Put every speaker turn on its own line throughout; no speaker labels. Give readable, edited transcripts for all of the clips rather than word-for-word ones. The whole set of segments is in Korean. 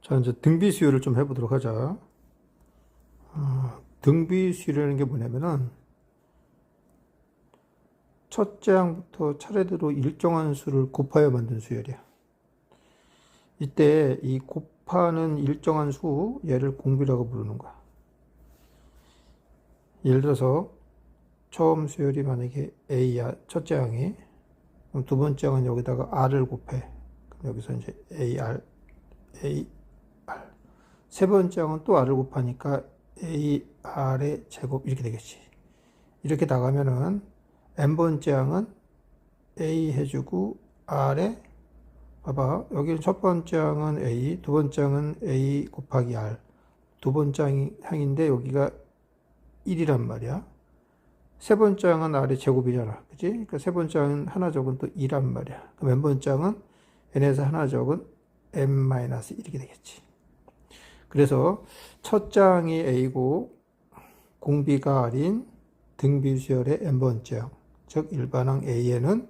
자, 이제 등비 수열을 좀 해보도록 하자. 등비 수열이라는 게 뭐냐면은, 첫째 항부터 차례대로 일정한 수를 곱하여 만든 수열이야. 이때 이 곱하는 일정한 수, 얘를 공비라고 부르는 거야. 예를 들어서, 처음 수열이 만약에 A야, 첫째 항이, 그럼 두 번째 항은 여기다가 R을 곱해. 그럼 여기서 이제 AR. 세 번째 항은 또 R을 곱하니까 AR의 제곱 이렇게 되겠지. 이렇게 나가면은 n번째 항은 A 해주고 R에 봐봐, 여기는 첫 번째 항은 A, 두 번째 항은 A 곱하기 R, 두 번째 항인데 여기가 1이란 말이야. 세 번째 항은 R의 제곱이잖아, 그치? 그러니까 세 번째 항은 하나 적은 또 2란 말이야. 그럼 n번째 항은 n에서 하나 적은 n-1 이렇게 되겠지. 그래서 첫 장이 A고 공비가 R인 등비수열의 n번째 항, 즉 일반항 A에는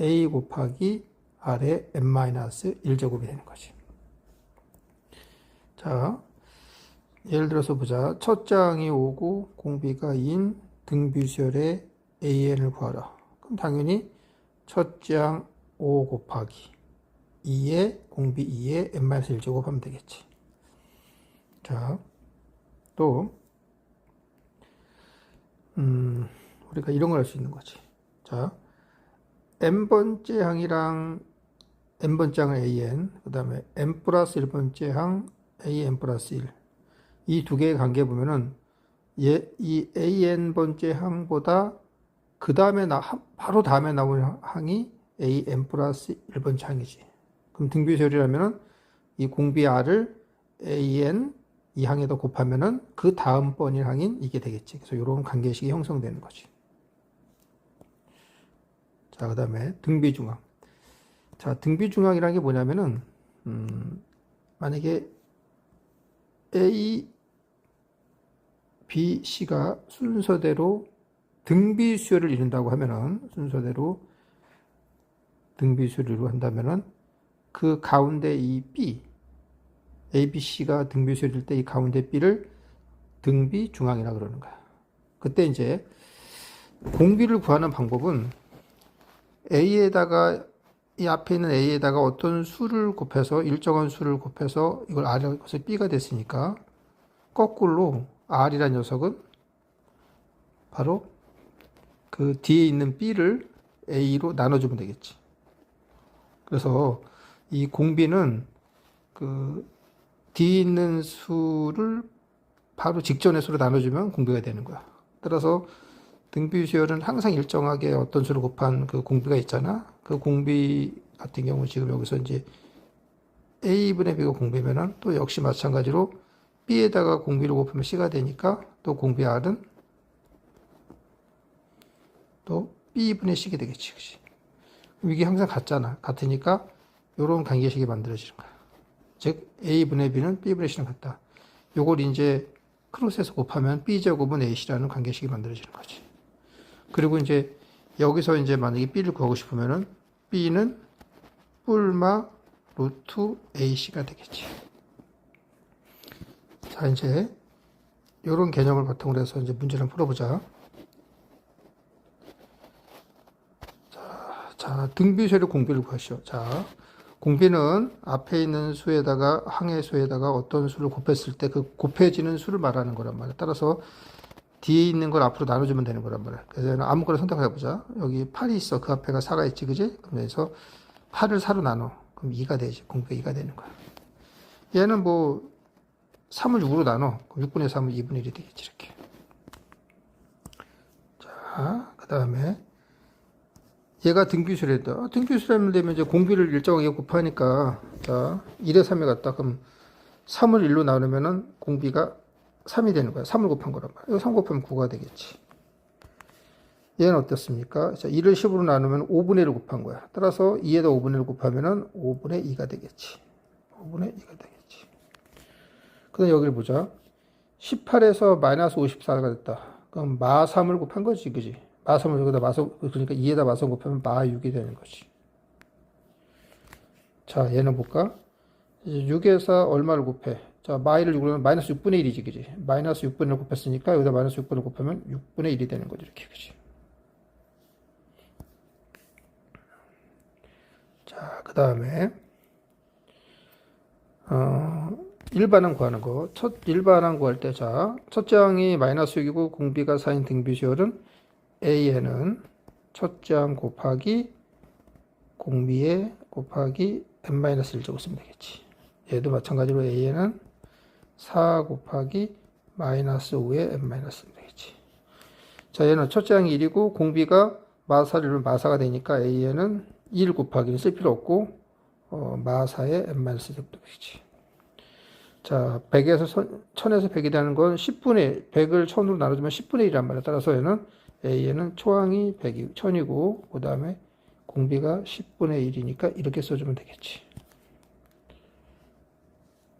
A 곱하기 R의 n-1제곱이 되는 거지. 자, 예를 들어서 보자. 첫 장이 5고 공비가 2인 등비수열의 AN을 구하라. 그럼 당연히 첫 장 5 곱하기 2에 공비 2에 n-1제곱 하면 되겠지. 자, 또 우리가 이런 걸 할 수 있는 거지. 자, n번째 항이랑 n번째 항을 an, 그 다음에 n 플러스 1번째 항 an 플러스 1. 이 두 개의 관계 보면은 이 an번째 항보다 그 다음에 바로 다음에 나오는 항이 an 플러스 1번째 항이지. 그럼 등비수열이라면은 이 공비 r을 an 이 항에다 곱하면은 그 다음 번일 항인 이게 되겠지. 그래서 이런 관계식이 형성되는 거지. 자, 그 다음에 등비중항. 자, 등비중항이라는 게 뭐냐면은 만약에 A, B, C가 순서대로 등비수열을 이룬다고 하면은 순서대로 등비수열을 한다면은 그 가운데 이 B, A, B, C가 등비수열일 때 이 가운데 B를 등비중항이라 그러는 거야. 그때 이제 공비를 구하는 방법은 A에다가 이 앞에 있는 A에다가 어떤 수를 곱해서 일정한 수를 곱해서 이걸 R이라고 해서 B가 됐으니까 거꾸로 R이라는 녀석은 바로 그 뒤에 있는 B를 A로 나눠주면 되겠지. 그래서 이 공비는 그 뒤에 있는 수를 바로 직전의 수로 나눠주면 공비가 되는 거야. 따라서 등비수열은 항상 일정하게 어떤 수를 곱한 그 공비가 있잖아. 그 공비 같은 경우 지금 여기서 이제 A분의 B가 공비면은 또 역시 마찬가지로 B에다가 공비를 곱하면 C가 되니까 또 공비 R은 또 B분의 C가 되겠지. 그치? 이게 항상 같잖아. 같으니까 이런 관계식이 만들어지는 거야. 즉 A분의 B는 B분의 C랑 같다. 요걸 이제 크로스해서 곱하면 B제곱은 AC라는 관계식이 만들어지는 거지. 그리고 이제 여기서 이제 만약에 B를 구하고 싶으면은 B는 뿔마 루트 AC가 되겠지. 자, 이제 이런 개념을 바탕으로 해서 이제 문제를 풀어보자. 자, 등비수열의 공비를 구하시오. 자, 공비는 앞에 있는 수에다가 항의 수에다가 어떤 수를 곱했을 때 그 곱해지는 수를 말하는 거란 말이야. 따라서 뒤에 있는 걸 앞으로 나눠주면 되는 거란 말이야. 그래서 아무거나 선택해보자. 여기 8이 있어. 그 앞에가 4가 있지, 그지? 그래서 8을 4로 나눠. 그럼 2가 되지. 공비가 2가 되는 거야. 얘는 뭐 3을 6으로 나눠. 그럼 6분의 3은 2분의 1이 되겠지, 이렇게. 자, 그 다음에 얘가 등비수열이다. 등비수열하면 되면 이제 공비를 일정하게 곱하니까, 자, 1에 3이 같다. 그럼 3을 1로 나누면은 공비가 3이 되는 거야. 3을 곱한 거란 말이야. 이거 3 곱하면 9가 되겠지. 얘는 어떻습니까? 자, 2를 10으로 나누면 5분의 1을 곱한 거야. 따라서 2에다 5분의 1을 곱하면은 5분의 2가 되겠지. 5분의 2가 되겠지. 그 다음 여기를 보자. 18에서 마이너스 54가 됐다. 그럼 마 3을 곱한 거지, 그지? 마 3을 여기다 그러니까 2에다 마3 곱하면 마 6이 되는 거지. 자, 얘는 볼까? 이제 6에서 얼마를 곱해? 자, 마이를 6으로 마이너스 6분의 1이지, 그지? 마이너스 6분의 1을 곱했으니까 여기다 마이너스 6분을 곱하면 6분의 1이 되는 거지, 이렇게, 그지? 자, 그 다음에, 일반항 구하는 거. 일반항 구할 때, 자, 첫째 항이 마이너스 6이고 공비가 4인 등비수열은 A에는 첫째 항 곱하기 공비에 곱하기 n-1 적고 쓰면 되겠지. 얘도 마찬가지로 A에는 4 곱하기 마이너스 5에 n-1 쓰면 되겠지. 자, 얘는 첫째 항이 1이고 공비가 마사를 마사가 되니까 A에는 1 곱하기를 쓸 필요 없고 마사에 n-1 적도 되겠지. 자, 100에서 1000에서 100이 되는 건 10분의 100을 1000으로 나눠주면 10분의 1이란 말이야. 따라서 얘는 A에는 초항이 100이 1000이고 그 다음에 공비가 10분의 1이니까 이렇게 써주면 되겠지.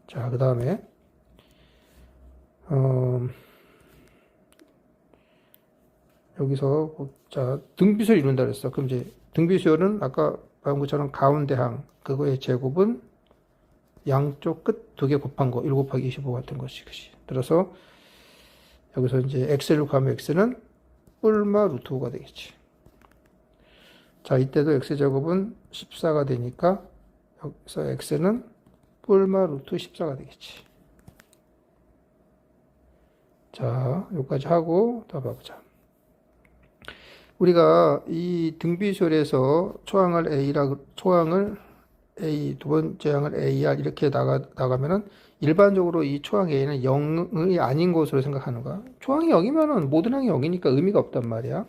자, 그 다음에 여기서 자, 등비수열 이룬다 그랬어. 그럼 이제 등비수열은 아까 봐온 것처럼 가운데 항 그거의 제곱은 양쪽 끝 두 개 곱한 거 1 곱하기 25 같은 것이 그치. 들어서 여기서 이제 x를 구하면 x는 뿔마 루트 5가 되겠지. 자, 이때도 x제곱은 14가 되니까 여기서 x는 뿔마 루트 14가 되겠지. 자, 여기까지 하고 더 봐보자. 우리가 이 등비수열에서 초항을 A, 두 번째 항을 AR 이렇게 나가면은 일반적으로 이 초항 A는 0이 아닌 것으로 생각하는 거야. 초항이 0이면은 모든 항이 0이니까 의미가 없단 말이야.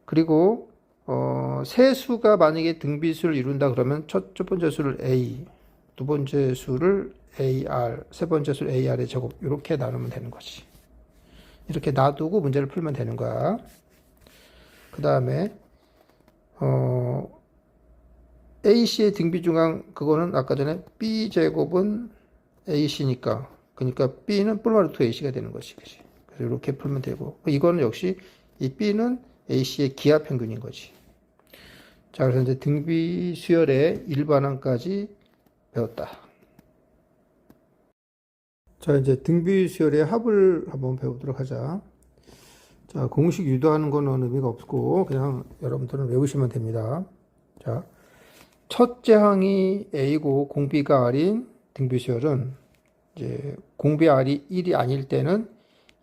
그리고 세 수가 만약에 등비수를 이룬다 그러면 첫 번째 수를 A, 두 번째 수를 AR, 세 번째 수를 AR의 제곱 이렇게 나누면 되는 거지. 이렇게 놔두고 문제를 풀면 되는 거야. 그 다음에 AC의 등비중항 그거는 아까 전에 B제곱은 AC니까 그러니까 B는 뿔마 루트 AC가 되는 것이 그치? 그래서 이렇게 풀면 되고 이거는 역시 이 B는 AC의 기하평균인 거지. 자, 그래서 이제 등비수열의 일반항까지 배웠다. 자, 이제 등비수열의 합을 한번 배우도록 하자. 자, 공식 유도하는 거는 의미가 없고 그냥 여러분들은 외우시면 됩니다. 자, 첫째 항이 A고 공비가 R인 등비수열은 이제 공비 R이 1이 아닐 때는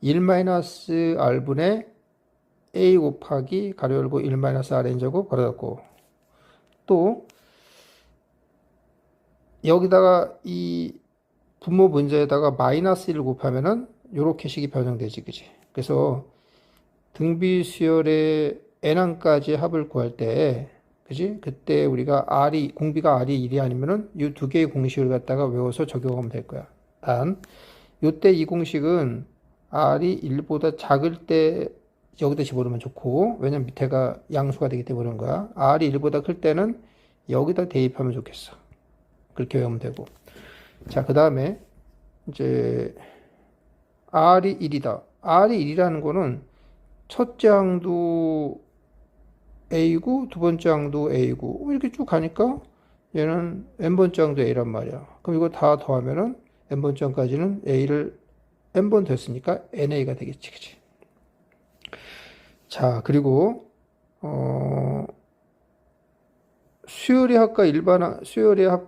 1-R분의 A 곱하기 가로 열고 1-Rn 제곱 가로 닫고 또 여기다가 이 분모 문제에다가 마이너스 1을 곱하면은 요렇게 식이 변형되지, 그지? 그래서 등비수열의 n항까지 합을 구할 때 그지? 그때 우리가 공비가 R이 1이 아니면은 이 두 개의 공식을 갖다가 외워서 적용하면 될 거야. 단, 요때 이 공식은 R이 1보다 작을 때 여기다 집어넣으면 좋고, 왜냐면 밑에가 양수가 되기 때문에 그런 거야. R이 1보다 클 때는 여기다 대입하면 좋겠어. 그렇게 외우면 되고. 자, 그 다음에, 이제, R이 1이다. R이 1이라는 거는 첫째 항도 A고 두 번째 항도 A고 이렇게 쭉 가니까 얘는 n번째 항도 A란 말이야. 그럼 이거 다 더하면은 n번째 항까지는 A를 n번 됐으니까 NA가 되겠지, 그치? 자, 그리고 수열의 합과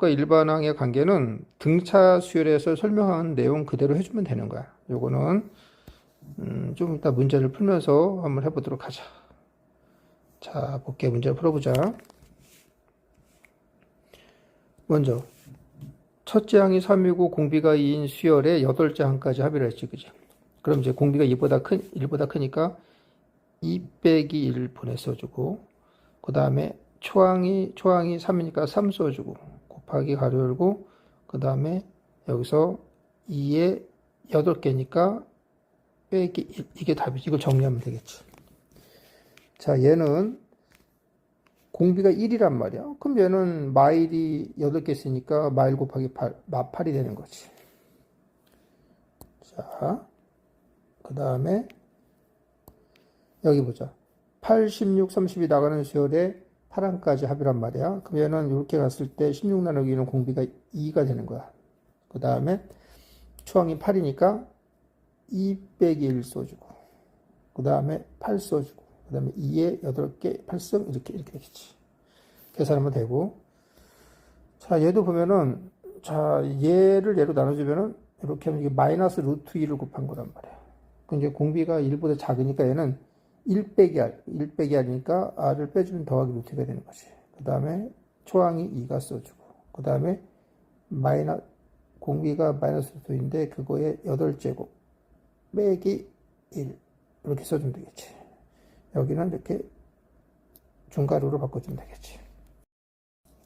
일반항의 관계는 등차 수열에서 설명한 내용 그대로 해주면 되는 거야. 요거는 좀 이따 문제를 풀면서 한번 해보도록 하자. 자, 볼게. 문제를 풀어보자. 먼저 첫째 항이 3이고 공비가 2인 수열의 여덟째 항까지 합의를 했지, 그지? 그럼 이제 공비가 1보다 크니까 2 빼기 1 분해 써주고 그 다음에 초항이 3이니까 3 써주고 곱하기 가로 열고 그 다음에 여기서 2에 8개니까 빼기 1 이게 답이지. 이걸 정리하면 되겠지. 자, 얘는 공비가 1이란 말이야. 그럼 얘는 마일이 8개 쓰니까 마일 곱하기 8이 되는 거지. 자, 그 다음에 여기 보자. 8, 16, 30이 나가는 수열에 8항까지 합이란 말이야. 그럼 얘는 이렇게 갔을 때 16 나누기는 공비가 2가 되는 거야. 그 다음에 초항이 8이니까 2 빼기 1 써주고, 그 다음에 8 써주고, 그 다음에 2에 8개 8승 이렇게 되겠지. 계산하면 되고. 자, 얘도 보면은, 자, 얘를 얘로 나눠주면은 이렇게 하면 이게 마이너스 루트 2를 곱한 거란 말이야. 그 이제 공비가 1보다 작으니까 얘는 1 빼기 R, 1 빼기 R이니까 R을 빼주면 더하기 루트가 되는 거지. 그 다음에 초항이 2가 써주고, 그 다음에 공비가 마이너스 루트인데 그거에 8제곱 빼기 1 이렇게 써주면 되겠지. 여기는 이렇게 중괄호로 바꿔주면 되겠지.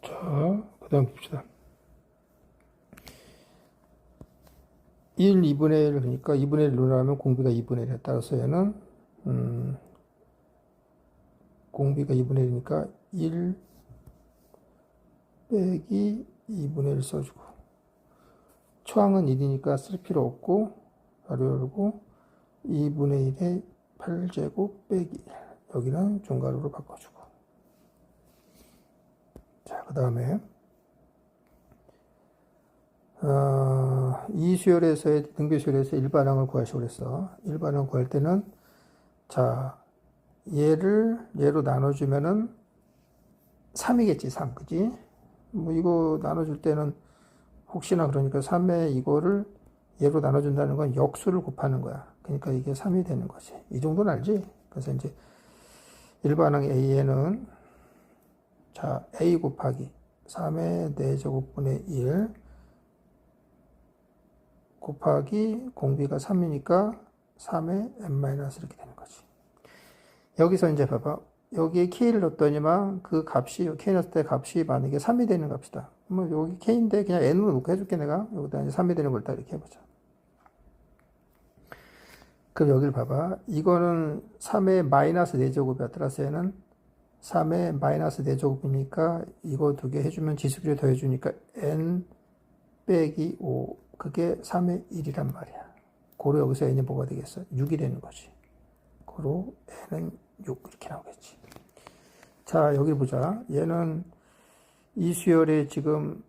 자, 그 다음 봅시다. 1, 2분의 1 그러니까 2분의 1로 나누면 공비가 2분의 1에 따라서 얘는 공비가 2분의 1이니까 1 빼기 2분의 1 써주고, 초항은 1이니까 쓸 필요 없고 가로 열고 2분의 1에 8제곱 빼기 1 여기는 중괄호로 바꿔주고. 자, 그 다음에 이 수열에서의 등비수열에서 일반항을 구하시고 그랬어. 일반항 구할 때는 자, 얘를 얘로 나눠주면은 3이겠지. 3 그지? 뭐 이거 나눠줄 때는 혹시나 그러니까 3에 이거를 얘로 나눠준다는 건 역수를 곱하는 거야. 그러니까 이게 3이 되는 거지. 이 정도는 알지? 그래서 이제 일반항 A에는 자, A 곱하기 3의 4제곱분의 1 곱하기 공비가 3이니까 3의 n- 이렇게 되는 거지. 여기서 이제 봐봐. 여기에 k를 넣었더니만 그 값이, k 넣었을 때 값이 만약에 3이 되는 값이다. 그러면 여기 k인데 그냥 n으로 놓고 해줄게 내가. 여기다 이제 3이 되는 걸 딱 이렇게 해보자. 그럼 여기를 봐봐. 이거는 3의 마이너스 4제곱이야. 따라서 얘는 3의 마이너스 4제곱이니까 이거 두 개 해주면 지수비를 더해주니까 n 빼기 5. 그게 3의 1이란 말이야. 고로 여기서 n이 뭐가 되겠어? 6이 되는 거지. 고로 n은 6 이렇게 나오겠지. 자, 여기 보자. 얘는 이 수열에 지금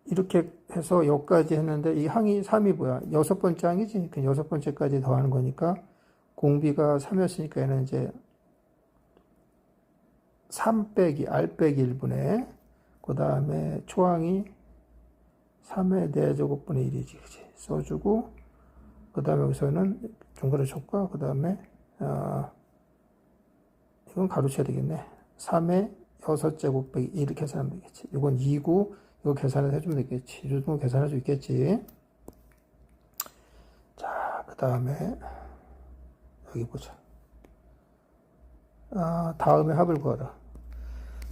이렇게 해서 여기까지 했는데 이 항이 3이 뭐야? 6번째 항이지. 그 6번째까지 더하는 거니까 공비가 3이었으니까 얘는 이제 3 빼기 R 빼기 1분의 그 다음에 초항이 3의 4제곱분의 1이지. 그치? 써주고 그 다음에 여기서는 중괄호 쳤고 그 다음에 이건 가로쳐야 되겠네. 3의 6제곱 빼기 1 이렇게 계산하면 되겠지. 이건 2고 이거 계산을 해주면 되겠지. 이 정도 계산할 수 있겠지. 자, 그 다음에 여기 보자. 다음에 합을 구하라.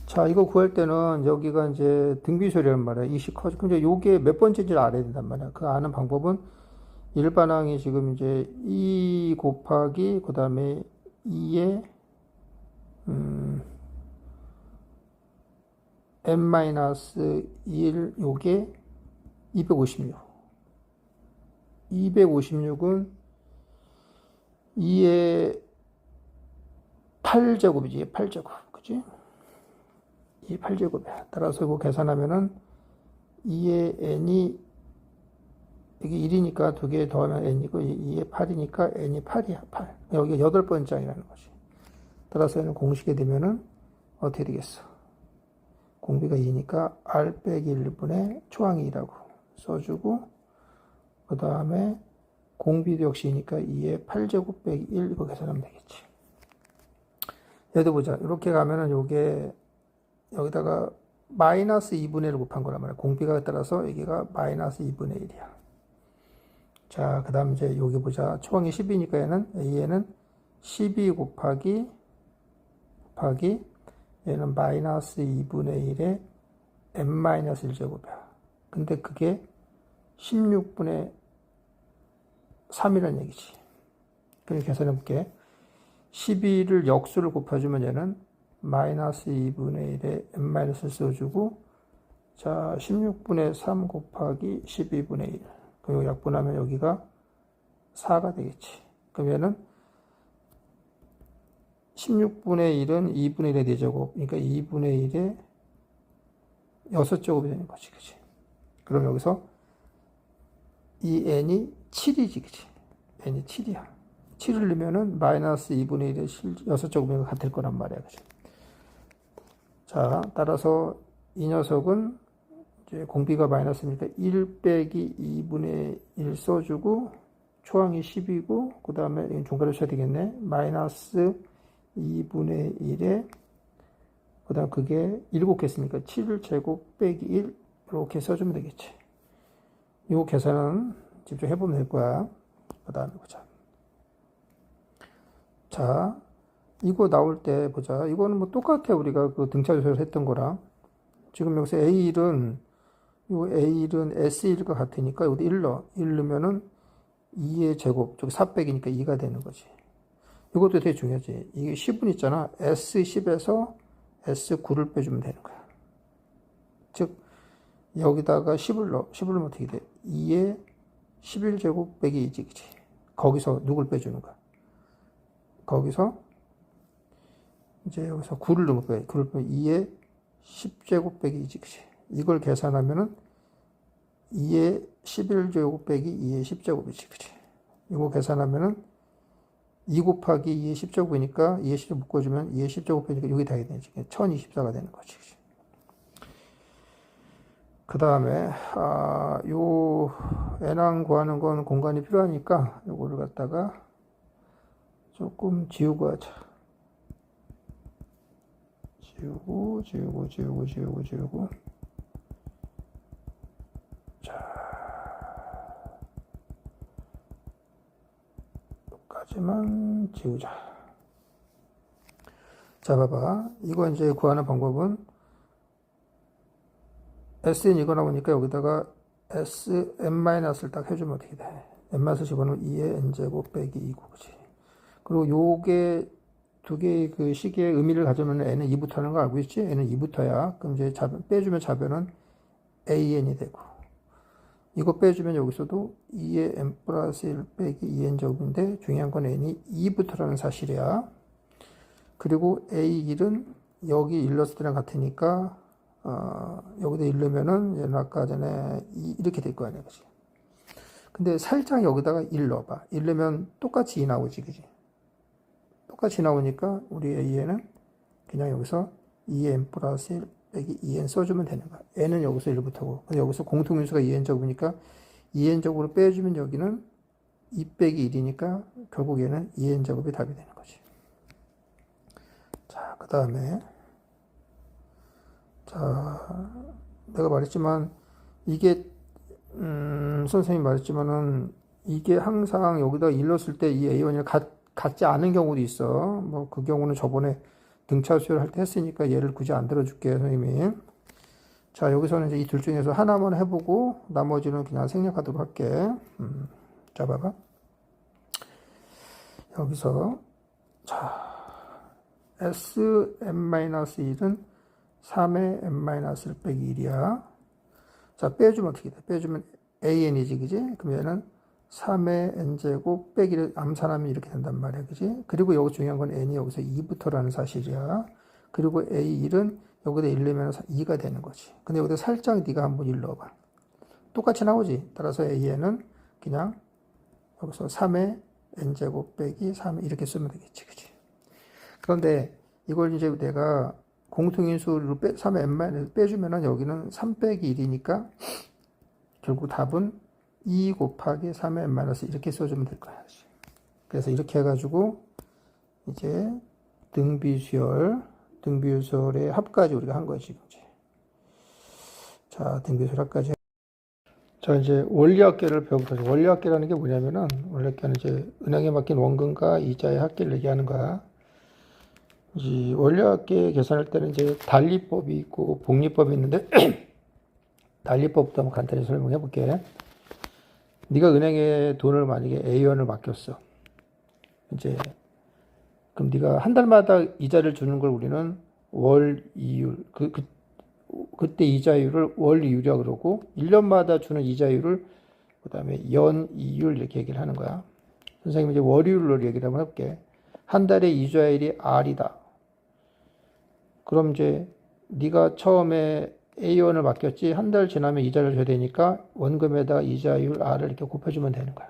자, 이거 구할 때는 여기가 이제 등비수열이란 말이야. 이식 커져. 근데 요게 몇 번째인지를 알아야 된단 말이야. 그 아는 방법은 일반항이 지금 이제 2 곱하기 그 다음에 2에 n-1 요게 256. 256은 2의 8제곱이지. 8제곱. 그치? 2의 8제곱이야. 따라서 이거 계산하면은 2의 n이 이게 1이니까 두 개 더하면 n이고 2의 8이니까 n이 8이야. 8. 여기가 8번째 항이라는 거지. 따라서 얘는 공식에 되면은 어떻게 되겠어? 공비가 2니까 R 빼기 1분의 초항이 2라고 써주고 그 다음에 공비도 역시 2니까 2의 8제곱 빼기 1 이거 계산하면 되겠지. 얘도 보자. 이렇게 가면은 요게 여기다가 마이너스 2분의 1을 곱한 거란 말이야. 공비가 따라서 여기가 마이너스 2분의 1이야. 자, 그 다음 이제 여기 보자. 초항이 10이니까 얘는 A에는 12 곱하기 얘는 마이너스 2분의 1에 n-1제곱이야. 근데 그게 16분의 3이라는 얘기지. 그럼 계산해 볼게. 12를 역수를 곱해주면 얘는 마이너스 2분의 1에 n-을 써주고 자 16분의 3 곱하기 12분의 1 그리고 약분하면 여기가 4가 되겠지. 그럼 얘는 16분의 1은 2분의 1의 4제곱. 그러니까 2분의 1의 6제곱이 되는 거지. 그치? 그럼 여기서 이 n이 7이지. 그치? n이 7이야. 7을 넣으면은 마이너스 2분의 1의 6제곱이 같을 거란 말이야. 그치? 자, 따라서 이 녀석은 이제 공비가 마이너스니까 1 빼기 2분의 1 써주고 초항이 10이고 그 다음에 중괄호 쳐야 되겠네. 마이너스 2분의 1에 그 다음 그게 7개였으니까 7제곱 빼기 1 이렇게 써주면 되겠지. 이 계산은 직접 해보면 될 거야. 그 다음에 보자. 자, 이거 나올 때 보자. 이거는 뭐 똑같아. 우리가 그 등차조사를 했던 거랑. 지금 여기서 A1은 요 A1은 S1과 같으니까 여기 1 넣으면은 2의 제곱, 저기 400이니까 2가 되는 거지. 이것도 되게 중요하지. 이게 10은 있잖아. S10에서 S9를 빼주면 되는 거야. 즉, 여기다가 10을 넣으면 어떻게 돼? 2의 11제곱 빼기 2지, 그치? 거기서 누굴 빼주는 거야? 거기서, 이제 여기서 9를 넣으면 빼. 9를 빼면 2의 10제곱 빼기 2지, 그치? 이걸 계산하면은 2의 11제곱 빼기 2의 10제곱이지, 그치? 이거 계산하면은 2 곱하기 2의 10제곱이니까 2의 10제곱 묶어주면 2의 10제곱 빼니까 여기 다 되지. 1024가 되는 거지. 그 다음에, 요 n항 구하는 건 공간이 필요하니까 요거를 갖다가 조금 지우고 하자. 지우고. 자, 여기까지만 지우자. 자, 봐봐. 이거 이제 구하는 방법은 Sn 이거 나오니까 여기다가 Sn-를 딱 해주면 어떻게 돼? n-을 집어넣으면 2의 n제곱 빼기 2고, 그치? 그리고 요게 두 개의 그 식의 의미를 가져면 n은 2부터라는 거 알고 있지? n은 2부터야. 그럼 이제 빼주면 좌변은 an이 되고. 이거 빼주면 여기서도 2의 n 플러스 1 빼기 2n 제곱인데 중요한 건 n이 2부터라는 사실이야. 그리고 a1은 여기 일렀을 때랑 같으니까 여기다 일르면은 얘는 아까 전에 이렇게 될 거 아니야, 그치? 근데 살짝 여기다가 1 넣어봐. 1 넣으면 똑같이 2 나오지, 그치? 똑같이 나오니까 우리 a에는 그냥 여기서 2n 플러스 1 빼기 2n 써주면 되는 거야. n은 여기서 1부터고 근데 여기서 공통인수가 2n 제곱이니까 2n 제곱으로 빼주면 여기는 2 빼기 1이니까 결국 얘는 2n 제곱이 답이 되는 거지. 자, 그 다음에 자, 내가 말했지만 이게 선생님이 말했지만은 이게 항상 여기다 일렀을 때 이 A1이 같지 않은 경우도 있어. 뭐 그 경우는 저번에 등차 수열 할 때 했으니까 얘를 굳이 안 들어줄게, 선생님이. 자, 여기서는 이제 이 둘 중에서 하나만 해보고 나머지는 그냥 생략하도록 할게. 자, 봐봐. 여기서 자, Sn-1은 3의 n-1 빼기 1이야. 자, 빼주면 어떻게 돼? 빼주면 an이지, 그지? 그럼 얘는 3의 n제곱 빼기를 암산하면 이렇게 된단 말이야, 그지? 그리고 여기 중요한 건 n이 여기서 2부터라는 사실이야. 그리고 a1은 여기다 1 넣으면 2가 되는 거지. 근데 여기다 살짝 네가 한번 1 넣어봐. 똑같이 나오지? 따라서 an은 그냥 여기서 3의 n제곱 빼기 3 이렇게 쓰면 되겠지, 그지? 그런데 이걸 이제 내가 공통인수로 3의 n을 빼주면은 여기는 3 빼기 1이니까 결국 답은 2 곱하기 3의 n- 이렇게 써주면 될 거야. 그래서 이렇게 해가지고 이제 등비수열의 합까지 우리가 한 거야, 지금. 자, 등비수열 합까지. 자, 이제 원리합계를 배워보자. 원리합계라는 게 뭐냐면은, 원리합계는 이제 은행에 맡긴 원금과 이자의 합계를 얘기하는 거야. 이 원리합계 계산할 때는 이제 단리법이 있고 복리법이 있는데 단리법부터 한번 간단히 설명해 볼게. 네가 은행에 돈을 만약에 A원을 맡겼어. 이제 그럼 네가 한 달마다 이자를 주는 걸 우리는 월 이율 그때 이자율을 월 이율이라고 그러고 1년마다 주는 이자율을 그다음에 연 이율 이렇게 얘기를 하는 거야. 선생님이 이제 월 이율로 얘기를 한번 해볼게. 한 달의 이자율이 R이다. 그럼 이제 네가 처음에 A1을 맡겼지. 한 달 지나면 이자를 줘야 되니까 원금에다 이자율 R을 이렇게 곱해주면 되는 거야.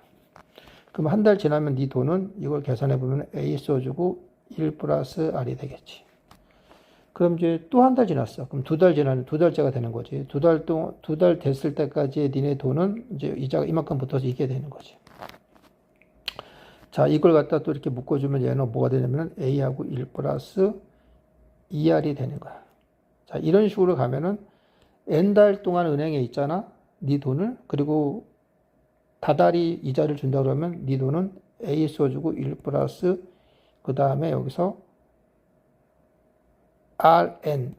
그럼 한 달 지나면 네 돈은 이걸 계산해 보면 A 써주고 1 플러스 R이 되겠지. 그럼 이제 또 한 달 지났어. 그럼 두 달 지나면 두 달째가 되는 거지. 두 달 됐을 때까지의 니네 돈은 이제 이자가 이만큼 붙어서 이게 되는 거지. 자, 이걸 갖다 또 이렇게 묶어주면 얘는 뭐가 되냐면 A하고 1 플러스 2R이 되는 거야. 자, 이런 식으로 가면은 N달 동안 은행에 있잖아. 네 돈을. 그리고 다달이 이자를 준다 그러면 네 돈은 A 써주고 1 플러스 그 다음에 여기서 RN.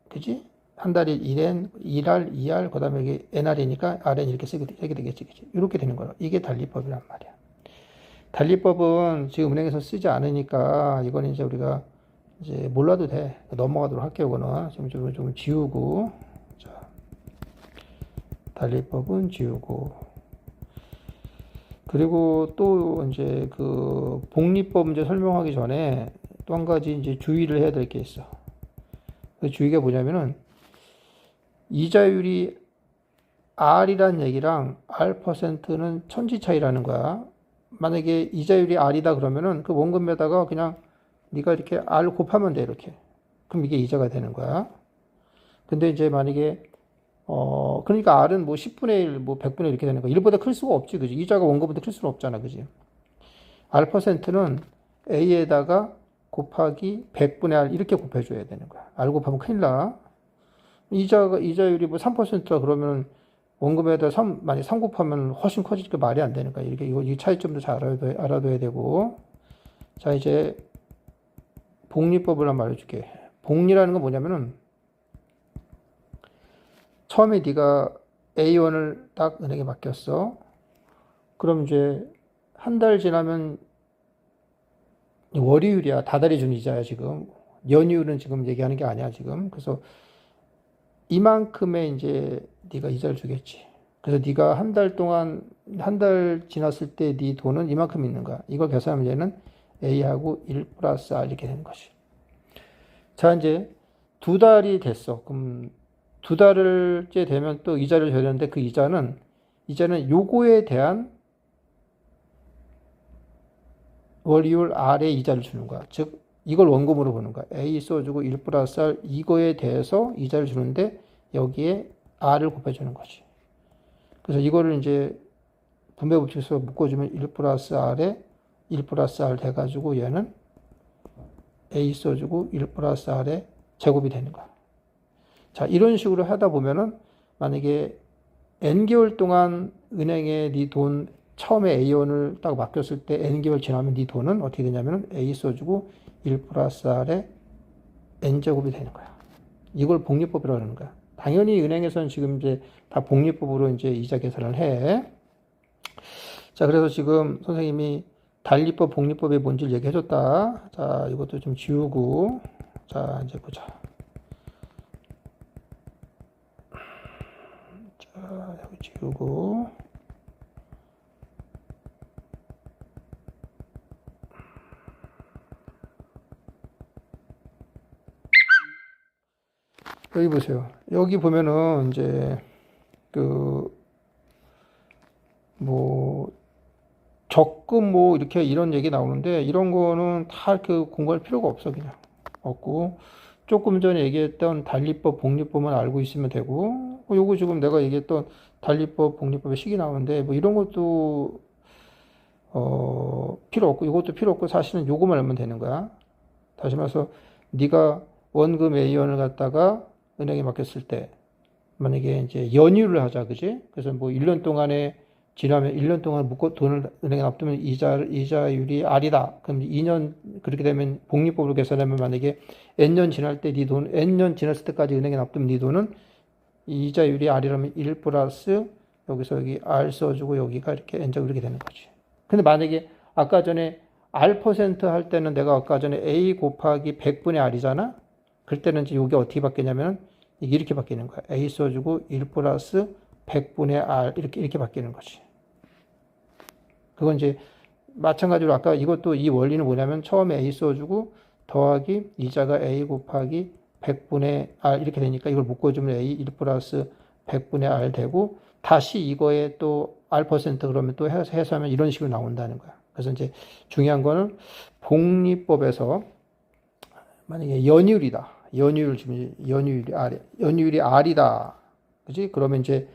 그지? 한 달에 1N, 1R, 2R, 그 다음에 이게 NR이니까 RN 이렇게 쓰게 되겠지. 그지? 이렇게 되는 거야. 이게 달리법이란 말이야. 달리법은 지금 은행에서 쓰지 않으니까 이거는 이제 우리가 이제 몰라도 돼. 넘어가도록 할게요. 이거는 좀 지우고. 자, 달리법은 지우고. 그리고 또 이제 그 복리법 이제 설명하기 전에 또 한 가지 이제 주의를 해야 될 게 있어. 그 주의가 뭐냐면은 이자율이 R이란 얘기랑 R%는 천지 차이라는 거야. 만약에 이자율이 R이다 그러면은 그 원금에다가 그냥 네가 이렇게 R 곱하면 돼, 이렇게. 그럼 이게 이자가 되는 거야. 근데 이제 만약에, 그러니까 R은 뭐 10분의 1, 뭐 100분의 1 이렇게 되는 거야. 1보다 클 수가 없지, 그지? 이자가 원금보다 클 수는 없잖아, 그지? R%는 A에다가 곱하기 100분의 R 이렇게 곱해줘야 되는 거야. R 곱하면 큰일 나. 이자율이 뭐 3%라 그러면 원금에다 만약에 3 곱하면 훨씬 커지니까 말이 안 되는 거야. 이 차이점도 잘 알아둬야 되고. 자, 이제 복리법을 한번 알려줄게. 복리라는 건 뭐냐면은 처음에 네가 A1을 딱 은행에 맡겼어. 그럼 이제 한 달 지나면 월이율이야. 다달이 준 이자야, 지금. 연이율은 지금 얘기하는 게 아니야, 지금. 그래서 이만큼의 이제 네가 이자를 주겠지. 그래서 네가 한 달 동안, 한 달 지났을 때 네 돈은 이만큼 있는 거야. 이걸 계산하면 얘는 A하고 1 플러스 R 이렇게 되는 것이. 자, 이제 두 달이 됐어. 그럼 두 달째 되면 또 이자를 줘야 되는데 그 이자는 요거에 대한 월이율 R의 이자를 주는 거야. 즉, 이걸 원금으로 보는 거야. A 써주고 1 플러스 R 이거에 대해서 이자를 주는데 여기에 R을 곱해주는 거지. 그래서 이거를 이제 분배법칙에서 묶어주면 1 플러스 R에 1 플러스 R 돼가지고 얘는 A 써주고 1 플러스 R의 제곱이 되는 거야. 자, 이런 식으로 하다 보면은 만약에 N개월 동안 은행에 네 돈 처음에 A1을 딱 맡겼을 때 N개월 지나면 네 돈은 어떻게 되냐면은 A 써주고 1 플러스 R의 N제곱이 되는 거야. 이걸 복리법이라고 하는 거야. 당연히 은행에서는 지금 이제 다 복리법으로 이제 이자 계산을 해. 자, 그래서 지금 선생님이 달리법, 복리법이 뭔지를 얘기해줬다. 자, 이것도 좀 지우고. 자, 이제 보자. 자, 여기 지우고. 여기 보세요. 여기 보면은 이제 적금 이렇게 이런 얘기 나오는데 이런 거는 다 이렇게 공부할 필요가 없어, 그냥. 없고. 조금 전에 얘기했던 달리법, 복리법만 알고 있으면 되고, 요거 지금 내가 얘기했던 달리법, 복리법의 식이 나오는데, 뭐 이런 것도, 필요 없고, 이것도 필요 없고, 사실은 요거만 알면 되는 거야. 다시 말해서, 네가 원금 A원을 갖다가 은행에 맡겼을 때, 만약에 이제 연유를 하자, 그지? 그래서 뭐 1년 동안에 지나면 1년 동안 묶어 돈을 은행에 납두면 이자율이 R이다. 그럼 2년 그렇게 되면 복리법으로 계산하면 만약에 N년 지날 때 네 돈, N년 지났을 때까지 은행에 납두면 네 돈은 이자율이 R이라면 1 플러스 여기서 여기 R 써주고 여기가 이렇게 N제곱 이렇게 되는 거지. 근데 만약에 아까 전에 R% 할 때는 내가 아까 전에 A 곱하기 100분의 R이잖아? 그럴 때는 이제 이게 어떻게 바뀌냐면 이렇게 바뀌는 거야. A 써주고 1 플러스 100분의 R 이렇게 바뀌는 거지. 그건 이제 마찬가지로 아까 이것도 이 원리는 뭐냐면 처음에 A 써주고 더하기 이자가 A 곱하기 100분의 R 이렇게 되니까 이걸 묶어주면 A 1 플러스 100분의 R 되고 다시 이거에 또 R% 그러면 또 해소하면 이런 식으로 나온다는 거야. 그래서 이제 중요한 거는 복리법에서 만약에 연율이다. 연율이 R이다. 그지? 그러면 이제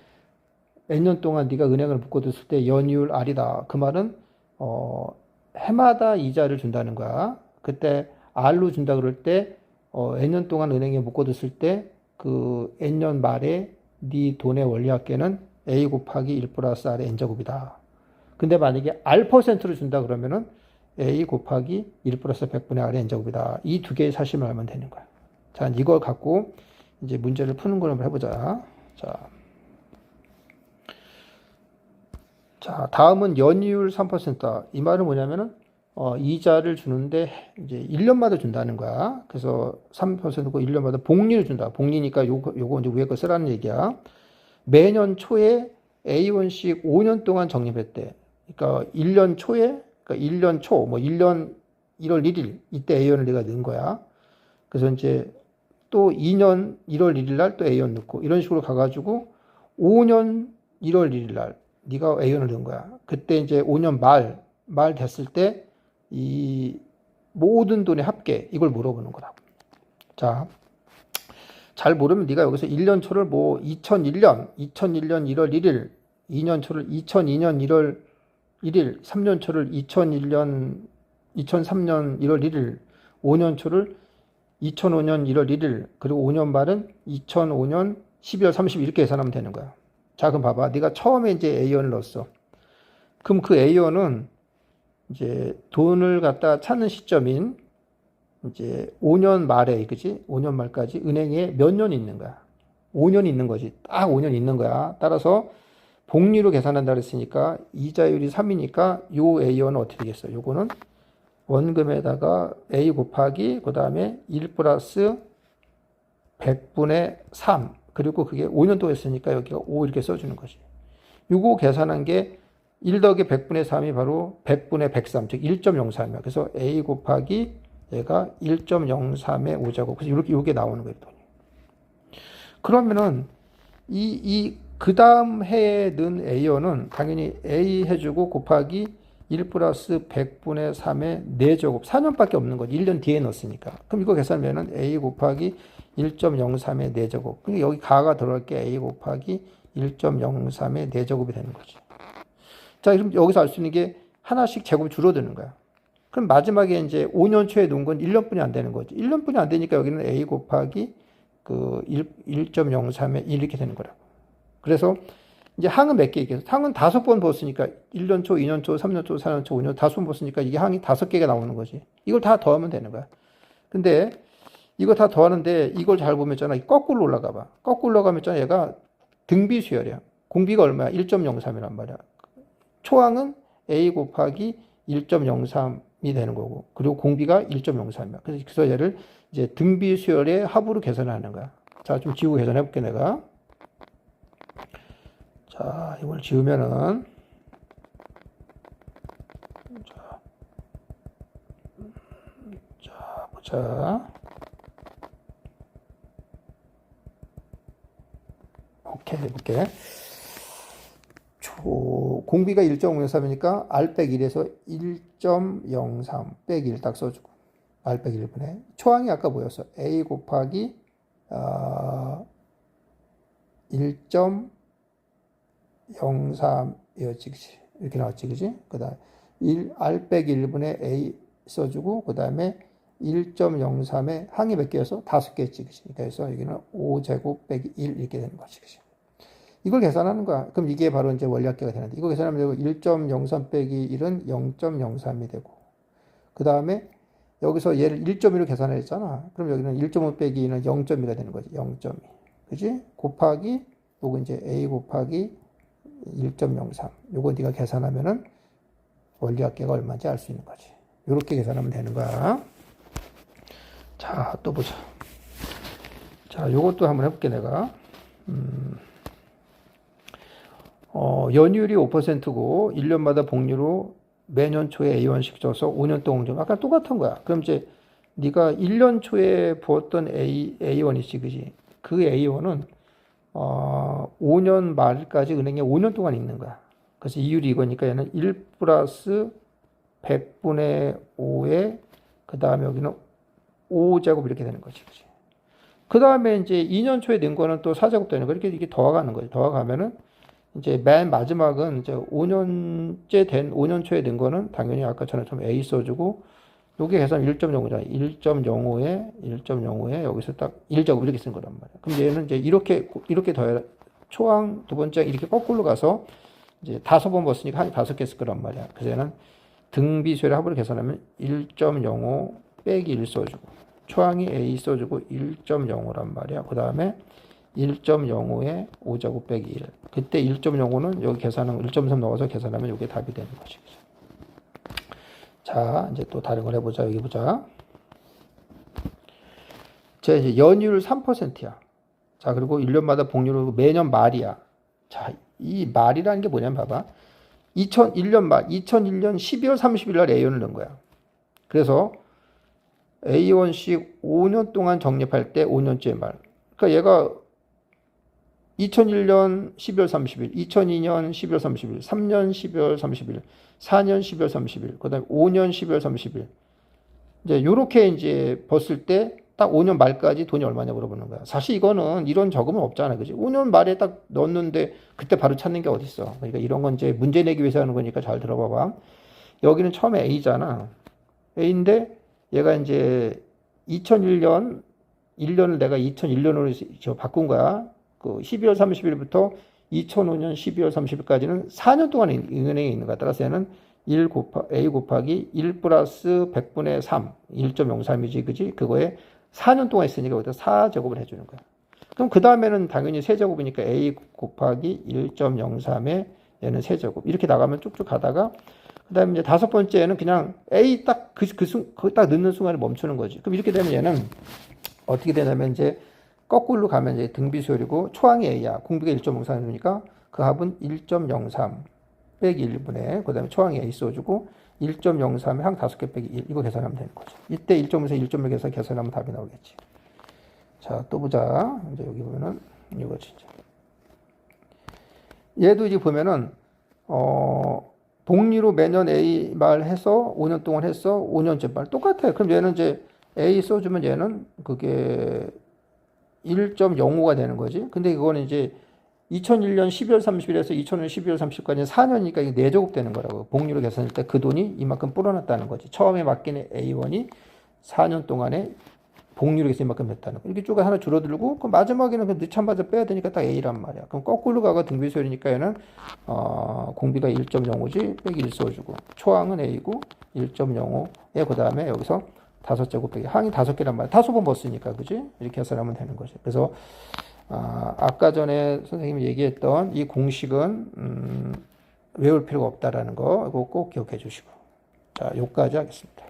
N년 동안 네가 은행을 묶어뒀을 때 연율 R이다. 그 말은 해마다 이자를 준다는 거야. 그때 R로 준다 그럴 때 N년 동안 은행에 묶어뒀을 때 그 N년 말에 네 돈의 원리합계는 A 곱하기 1 플러스 R의 N제곱이다. 근데 만약에 R%로 준다 그러면은 A 곱하기 1 플러스 100분의 R의 N제곱이다. 이 두 개의 사실만 알면 되는 거야. 자, 이걸 갖고 이제 문제를 푸는 걸 한번 해보자. 자, 다음은 연이율 3%다. 이 말은 뭐냐면은, 이자를 주는데 이제 1년마다 준다는 거야. 그래서 3%고 1년마다 복리를 준다. 복리니까 요거 이제 위에 거 쓰라는 얘기야. 매년 초에 A1씩 5년 동안 적립했대. 그러니까 1년 초에, 그러니까 1년 초, 뭐 1년 1월 1일, 이때 A원을 내가 넣은 거야. 그래서 이제 또 2년 1월 1일 날 또 A원 넣고, 이런 식으로 가가지고 5년 1월 1일 날 네가 A원을 넣은 거야. 그때 이제 5년 말 됐을 때 이 모든 돈의 합계, 이걸 물어보는 거다. 자, 잘 모르면 네가 여기서 1년 초를 뭐 2001년 1월 1일, 2년 초를 2002년 1월 1일, 3년 초를 2003년 1월 1일, 5년 초를 2005년 1월 1일, 그리고 5년 말은 2005년 12월 30일 이렇게 계산하면 되는 거야. 자, 그럼 봐봐. 네가 처음에 이제 A원을 넣었어. 그럼 그 A원은 이제 돈을 갖다 찾는 시점인 이제 5년 말에, 그지? 5년 말까지 은행에 몇 년 있는 거야? 5년 있는 거지. 딱 5년 있는 거야. 따라서 복리로 계산한다 그랬으니까 이자율이 3이니까 요 A원은 어떻게 되겠어? 요거는 원금에다가 A 곱하기 그 다음에 1 플러스 100분의 3 그리고 그게 5년 동안 했으니까 여기가 5 이렇게 써주는 거지. 요거 계산한 게 1 더하기 100분의 3이 바로 100분의 103, 즉 1.03이야. 그래서 A 곱하기 얘가 1.03의 5제곱. 그래서 이렇게 요게 나오는 거예요, 돈이. 그러면은 그 다음 해에 넣은 A원은 당연히 A 해주고 곱하기 1 플러스 100분의 3의 4제곱. 4년밖에 없는 거지. 1년 뒤에 넣었으니까. 그럼 이거 계산하면은 A 곱하기 1.03의 4제곱. 그러니까 여기 가가 들어갈 게 A 곱하기 1.03의 4제곱이 되는 거지. 자, 그럼 여기서 알 수 있는 게 하나씩 제곱이 줄어드는 거야. 그럼 마지막에 이제 5년 초에 놓은 건 1년뿐이 안 되는 거지. 1년뿐이 안 되니까 여기는 A 곱하기 그 1.03의 1 이렇게 되는 거라고. 그래서 이제 항은 몇 개 있겠어? 항은 5번 벗으니까 1년 초, 2년 초, 3년 초, 4년 초, 5년 5번 벗으니까 이게 항이 5개가 나오는 거지. 이걸 다 더하면 되는 거야. 근데 이거 다 더하는데 이걸 잘 보면 있잖아. 거꾸로 올라가 봐. 거꾸로 올라가면 있잖아. 얘가 등비 수열이야. 공비가 얼마야? 1.03이란 말이야. 초항은 A 곱하기 1.03이 되는 거고, 그리고 공비가 1.03이야. 그래서 얘를 이제 등비 수열의 합으로 계산하는 거야. 자, 좀 지우고 계산해 볼게, 내가. 자, 이걸 지우면은, 자, 보자. 오케이, 해볼게. 공비가 1.03이니까 R 빼기 1에서 1.03 빼기 1 딱 써주고 R 빼기 1분의 초항이 아까 뭐였어? A 곱하기 1.03이었지, 그치? 이렇게 나왔지, 그치? 그 다음 R 빼기 1분의 A 써주고 그 다음에 1.03에 항이 몇 개여서 5개였지, 그치? 그래서 여기는 5제곱 빼기 1 이렇게 되는 거지, 그치? 이걸 계산하는 거야. 그럼 이게 바로 이제 원리합계가 되는데, 이거 계산하면 되고, 1.03 빼기 1은 0.03이 되고, 그 다음에 여기서 얘를 1.2로 계산을 했잖아. 그럼 여기는 1.5 빼기 2는 0.2가 되는 거지. 0.2. 그지? 곱하기, 요거 이제 A 곱하기 1.03. 요거 네가 계산하면은 원리합계가 얼마인지 알 수 있는 거지. 요렇게 계산하면 되는 거야. 자, 또 보자. 자, 요것도 한번 해볼게, 내가. 연율이 5%고 1년마다 복리로 매년 초에 A1씩 줘서 5년 동안 좀 아까 똑같은 거야. 그럼 이제 네가 1년 초에 부었던 A1이지, 그지? 그 A1은 5년 말까지 은행에 5년 동안 있는 거야. 그래서 이율이 이거니까 얘는 1 플러스 100분의 5에 그 다음에 여기는 5제곱 이렇게 되는 거지, 그지? 그 다음에 이제 2년 초에 낸 거는 또 4제곱 되는 거 이렇게 더가는 거지. 더가면은 이제 맨 마지막은 이제 5년 초에 낸 거는 당연히 아까처럼 좀 A 써주고 요게 계산 1.05잖아. 1.05에 여기서 딱 1제곱 이렇게 쓴 거란 말이야. 그럼 얘는 이제 이렇게 더해 초항 두 번째 이렇게 거꾸로 가서 이제 5번 벗으니까 한 5개 쓸 거란 말이야. 그래서 얘는 등비수열의 합으로 계산하면 1.05 빼기 1 써주고 초항이 A 써주고 1.05란 말이야. 그 다음에 1.05에 5제곱 빼기 1. 그때 1.05는 여기 계산은 1.3 넣어서 계산하면 이게 답이 되는 거지. 자, 이제 또 다른 걸 해보자. 여기 보자. 자, 이제 연율 3%야. 자, 그리고 1년마다 복리로 매년 말이야. 자, 이 말이라는 게 뭐냐면 봐봐. 2001년 말, 2001년 12월 30일 날 A원을 넣은 거야. 그래서 A1씩 5년 동안 적립할 때 5년째 말. 그러니까 얘가 2001년 12월 30일, 2002년 12월 30일, 3년 12월 30일, 4년 12월 30일, 그 다음에 5년 12월 30일. 이제 요렇게 이제 벗을 때 딱 5년 말까지 돈이 얼마냐 물어보는 거야. 사실 이거는 이런 적음은 없잖아. 그지? 5년 말에 딱 넣었는데 그때 바로 찾는 게 어딨어. 그러니까 이런 건 이제 문제 내기 위해서 하는 거니까 잘 들어봐봐. 여기는 처음에 A잖아. A인데 얘가 이제 2001년, 1년을 내가 2001년으로 바꾼 거야. 그 12월 30일부터 2005년 12월 30일까지는 4년 동안 은행에 있는 거야. 따라서 얘는 A 곱하기 1 플러스 100분의 3, 1.03이지, 그지? 그거에 4년 동안 있으니까 여기다 4제곱을 해주는 거야. 그럼 그 다음에는 당연히 세제곱이니까 A 곱하기 1.03에 얘는 세제곱. 이렇게 나가면 쭉쭉 가다가, 그 다음에 이제 5번째는 그냥 A 딱 딱 넣는 순간에 멈추는 거지. 그럼 이렇게 되면 얘는 어떻게 되냐면 이제 거꾸로 가면 이제 등비수열이고 초항이 A야. 공비가 1.03이니까 그 합은 1.03 빼기 1분의 그 다음에 초항이 A 써주고 1.03에 항 5개 빼기 1 이거 계산하면 되는 거죠. 이때 1.5에서 1.6에서 계산하면 답이 나오겠지. 자, 또 보자. 이제 여기 보면은 이거 진짜 얘도 이제 보면은 복리로 매년 A 말 해서 5년 동안 했어. 5년째 말 똑같아. 그럼 얘는 이제 A 써주면 얘는 그게 1.05가 되는 거지. 근데 이거는 이제 2001년 12월 30일에서 2005년 12월 30일까지 4년이니까 이게 4제곱 되는 거라고. 복리로 계산할 때 그 돈이 이만큼 불어났다는 거지. 처음에 맡긴 A1이 4년 동안에 복리로 해서 이만큼 됐다는 거. 이렇게 쭉 하나 줄어들고, 그럼 마지막에는 그 늦참받아 빼야 되니까 딱 A란 말이야. 그럼 거꾸로 가가 등비수열이니까 얘는, 공비가 1.05지, 빼기 1 써주고, 초항은 A고, 1.05에 그 다음에 여기서 5제곱 빼기, 항이 5개란 말이야. 5번 벗으니까, 그지? 이렇게 계산하면 되는 거지. 그래서, 아까 전에 선생님이 얘기했던 이 공식은, 외울 필요가 없다라는 거, 이거 꼭 기억해 주시고. 자, 여기까지 하겠습니다.